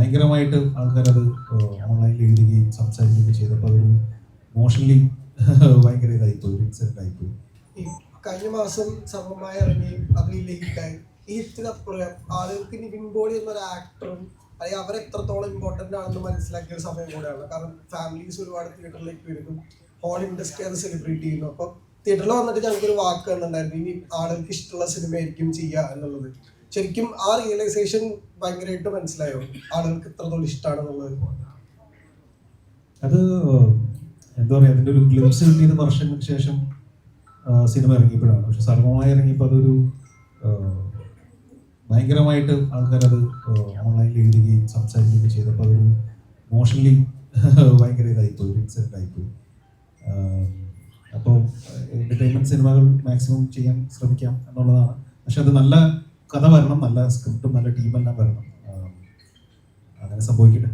ഭയങ്കരമായിട്ട് ആൾക്കാരത് ഓൺലൈനിൽ എഴുതുകയും സംസാരിക്കുകയും ചെയ്തപ്പോൾ അതൊരു ഇമോഷണലി ഭയങ്കര ഇതായിപ്പോയി, ഒരു ഇൻസിഡന്റ് ആയിപ്പോയി. ഈ കഴിഞ്ഞ മാസം സമമായി ഇറങ്ങി അതിൽ ലേറ്റായി ഈ ഹിറ്റിനപ്പുറം ആളുകൾക്ക് നിവിൻ പോളി എന്നൊരു ആക്ടറും അല്ലെങ്കിൽ അവർ എത്രത്തോളം ഇമ്പോർട്ടൻ്റ് ആണെന്ന് മനസ്സിലാക്കിയ ഒരു സമയം കൂടെയാണ്. കാരണം ഫാമിലീസ് ഒരുപാട് തിയേറ്ററിലേക്ക് വരുന്നു, ഹോൾ ഇൻഡസ്ട്രി അത് സെലിബ്രേറ്റ് ചെയ്യുന്നു. അപ്പം തിയേറ്ററിൽ വന്നിട്ട് ഞങ്ങൾക്കൊരു വാക്ക് തന്നിട്ടുണ്ടായിരുന്നു, ഇനി ആളുകൾക്ക് ഇഷ്ടമുള്ള സിനിമയായിരിക്കും ചെയ്യുക എന്നുള്ളത്. ശരിക്കും ആ റിയലൈസേഷൻ ഭയങ്കരമായിട്ട് മനസ്സിലായോ, ആളുകൾക്ക് എത്രത്തോളം ഇഷ്ടമാണെന്നുള്ളത്? അത് എന്താ പറയുക, അതിൻ്റെ ഒരു ഗ്ലിംസ് കിട്ടിയത് വർഷങ്ങൾക്ക് ശേഷം സിനിമ ഇറങ്ങിയപ്പോഴാണ്. പക്ഷെ സർവമായി ഇറങ്ങിയപ്പോൾ അതൊരു ഭയങ്കരമായിട്ട് ആൾക്കാരത് ഓൺലൈനിൽ എഴുതുകയും സംസാരിക്കുകയും ചെയ്തപ്പോൾ അതൊരു ഇമോഷണലി ഭയങ്കര ഇതായിപ്പോയി, ഒരു ഇൻസിഡന്റ് ആയിപ്പോയി. അപ്പോൾ എൻ്റർടൈൻമെൻറ്റ് സിനിമകൾ മാക്സിമം ചെയ്യാൻ ശ്രമിക്കാം എന്നുള്ളതാണ്. പക്ഷെ അത് നല്ല കഥ വരണം, നല്ല സ്ക്രിപ്റ്റും നല്ല ടീമെല്ലാം വരണം, അങ്ങനെ സംഭവിക്കട്ടെ.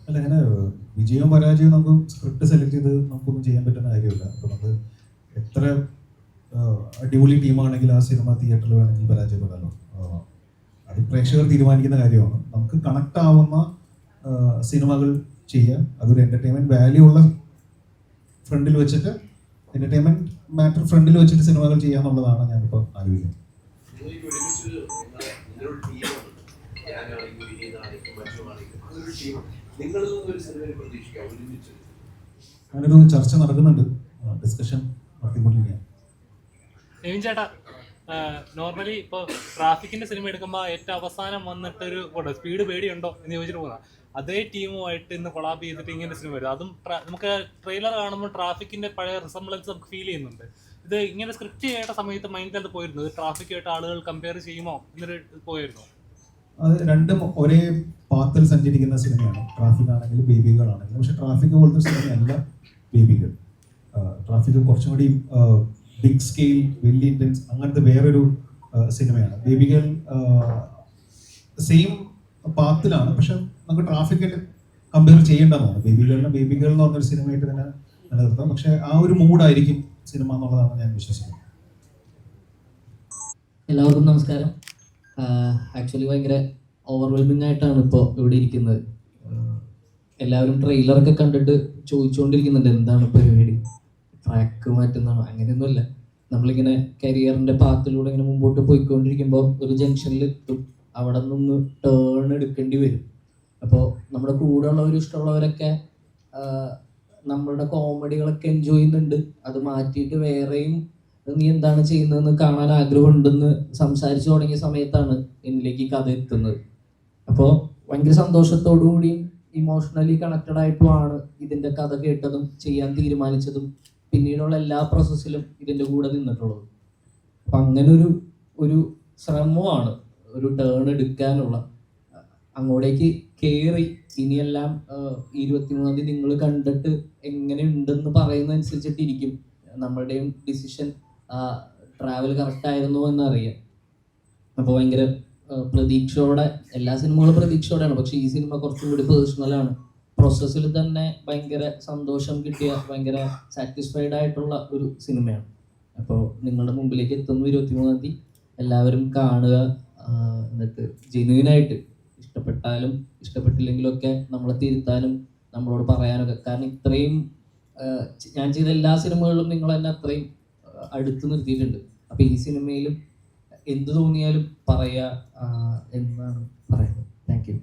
അല്ല, അങ്ങനെ വിജയവും പരാജയവും നമുക്ക് സ്ക്രിപ്റ്റ് സെലക്ട് ചെയ്ത് നമുക്കൊന്നും ചെയ്യാൻ പറ്റുന്ന കാര്യമില്ല. അപ്പോൾ നമുക്ക് എത്ര അടിപൊളി ടീമാണെങ്കിൽ ആ സിനിമ തിയേറ്ററിൽ വേണമെങ്കിൽ പരാജയപ്പെടാമല്ലോ. അത് പ്രേക്ഷകർ തീരുമാനിക്കുന്ന കാര്യമാണ്. നമുക്ക് കണക്ട് ആവുന്ന സിനിമകൾ ചെയ്യുക, അതൊരു എൻ്റർടൈൻമെൻറ്റ് വാല്യൂ ഉള്ള ഫ്രണ്ടിൽ വെച്ചിട്ട്, എൻ്റർടൈൻമെൻറ്റ് മാറ്റർ ഫ്രണ്ടിൽ വെച്ചിട്ട് സിനിമകൾ ചെയ്യുക എന്നുള്ളതാണ് ഞാനിപ്പോൾ ആലോചിക്കുന്നത്. അങ്ങനൊരു ചർച്ച നടക്കുന്നുണ്ട്, ഡിസ്കഷൻ നടത്തിക്കൊണ്ടിരിക്കുകയാണ്. ചേട്ടാ, നോർമലി ഇപ്പോൾ ട്രാഫിക്കിന്റെ സിനിമ എടുക്കുമ്പോൾ ഏറ്റവും അവസാനം വന്നിട്ടൊരു സ്പീഡ് പേടിയുണ്ടോ എന്ന് ചോദിച്ചിട്ട് പോകുന്ന അതേ ടീമുമായിട്ട് ഇന്ന് കൊളാബ് ചെയ്തിട്ട് ഇങ്ങനെ സിനിമ വരും. അതും നമുക്ക് ട്രെയിലർ കാണുമ്പോൾ ട്രാഫിക്കിന്റെ പഴയ റിസംബ്ലൻസ് നമുക്ക് ഫീൽ ചെയ്യുന്നുണ്ട്. ഇത് ഇങ്ങനെ സ്ക്രിപ്റ്റ് ചെയ്യേണ്ട സമയത്ത് മൈൻഡിൽ അത് പോയിരുന്നു, ട്രാഫിക്കുമായിട്ട് ആളുകൾ കമ്പയർ ചെയ്യുമോ എന്നൊരു പോയിരുന്നു? അത് രണ്ടും ഒരേ പാത്തിൽ സഞ്ചരിക്കുന്ന സിനിമയാണ്. ട്രാഫിക് ആണെങ്കിലും ബേബികളാണെങ്കിലും. പക്ഷെ ട്രാഫിക് പോലത്തെ സിനിമയല്ല ബേബികൾ. ട്രാഫിക് കുറച്ചും കൂടി ബിഗ് സ്കെയിൽ, വലിയ ഇൻറ്റൻസ്, അങ്ങനത്തെ വേറൊരു സിനിമയാണ്. ബേബികൾ സെയിം പാത്തിലാണ്, പക്ഷെ നമുക്ക് ട്രാഫിക്കിൽ കമ്പയർ ചെയ്യേണ്ടതാണ്. ബേബികൾ എന്ന് പറഞ്ഞൊരു സിനിമയായിട്ട് തന്നെ നിലനിർത്താം. പക്ഷെ ആ ഒരു മൂഡായിരിക്കും സിനിമ എന്നുള്ളതാണ് ഞാൻ വിശ്വസിക്കുന്നത്. എല്ലാവർക്കും നമസ്കാരം. ആക്ച്വലി ഭയങ്കര ഓവർവെൽമിംഗ് ആയിട്ടാണ് ഇപ്പോൾ ഇവിടെ ഇരിക്കുന്നത്. എല്ലാവരും ട്രെയിലറൊക്കെ കണ്ടിട്ട് ചോദിച്ചുകൊണ്ടിരിക്കുന്നുണ്ട് എന്താണ് പരിപാടി, ട്രാക്ക് മാറ്റുന്നതാണോ? അങ്ങനെയൊന്നുമില്ല. നമ്മളിങ്ങനെ കരിയറിൻ്റെ പാത്തിലൂടെ ഇങ്ങനെ മുമ്പോട്ട് പോയിക്കൊണ്ടിരിക്കുമ്പോൾ ഒരു ജംഗ്ഷനിൽ എത്തും, അവിടെ നിന്ന് ടേൺ എടുക്കേണ്ടി വരും. അപ്പോൾ നമ്മുടെ കൂടെ ഉള്ളവരും ഇഷ്ടമുള്ളവരൊക്കെ നമ്മളുടെ കോമഡികളൊക്കെ എൻജോയ് ചെയ്യുന്നുണ്ട്. അത് മാറ്റിയിട്ട് വേറെയും നീ എന്താണ് ചെയ്യുന്നതെന്ന് കാണാൻ ആഗ്രഹമുണ്ടെന്ന് സംസാരിച്ചു തുടങ്ങിയ സമയത്താണ് എന്നിലേക്ക് കഥ എത്തുന്നത്. അപ്പോൾ ഭയങ്കര സന്തോഷത്തോടു കൂടിയും ഇമോഷണലി കണക്റ്റഡ് ആയിട്ടുമാണ് ഇതിൻ്റെ കഥ കേട്ടതും ചെയ്യാൻ തീരുമാനിച്ചതും പിന്നീടുള്ള എല്ലാ പ്രോസസ്സിലും ഇതിൻ്റെ കൂടെ നിന്നിട്ടുള്ളത്. അപ്പം അങ്ങനെ ഒരു ശ്രമമാണ് ഒരു ടേൺ എടുക്കാനുള്ള. അങ്ങോട്ടേക്ക് കയറി ഇനിയെല്ലാം 23-ാം തീയതി നിങ്ങൾ കണ്ടിട്ട് എങ്ങനെ ഉണ്ടെന്ന് പറയുന്നതനുസരിച്ചിട്ടിരിക്കും നമ്മളുടെയും ഡിസിഷൻ, ട്രാവൽ കറക്റ്റായിരുന്നു എന്നറിയാം. അപ്പോൾ ഭയങ്കര പ്രതീക്ഷയോടെ, എല്ലാ സിനിമകളും പ്രതീക്ഷയോടെയാണ്, പക്ഷെ ഈ സിനിമ കുറച്ചും കൂടി പേഴ്സണലാണ്. പ്രോസസ്സിൽ തന്നെ ഭയങ്കര സന്തോഷം കിട്ടിയ, ഭയങ്കര സാറ്റിസ്ഫൈഡ് ആയിട്ടുള്ള ഒരു സിനിമയാണ്. അപ്പോൾ നിങ്ങളുടെ മുമ്പിലേക്ക് എത്തുന്നു 23-ാം തീയതി. എല്ലാവരും കാണുക, എന്നിട്ട് ജെന്യുവിനായിട്ട് ഇഷ്ടപ്പെട്ടാലും ഇഷ്ടപ്പെട്ടില്ലെങ്കിലും ഒക്കെ നമ്മളെ തിരുത്താനും നമ്മളോട് പറയാനൊക്കെ. കാരണം ഇത്രയും ഞാൻ ചെയ്ത എല്ലാ സിനിമകളിലും നിങ്ങൾ എന്നെ അത്രയും അടുത്ത് നിർത്തിയിട്ടുണ്ട്. അപ്പോൾ ഈ സിനിമയിലും എന്ത് തോന്നിയാലും പറയുക എന്നാണ് പറയുന്നത്. Thank you.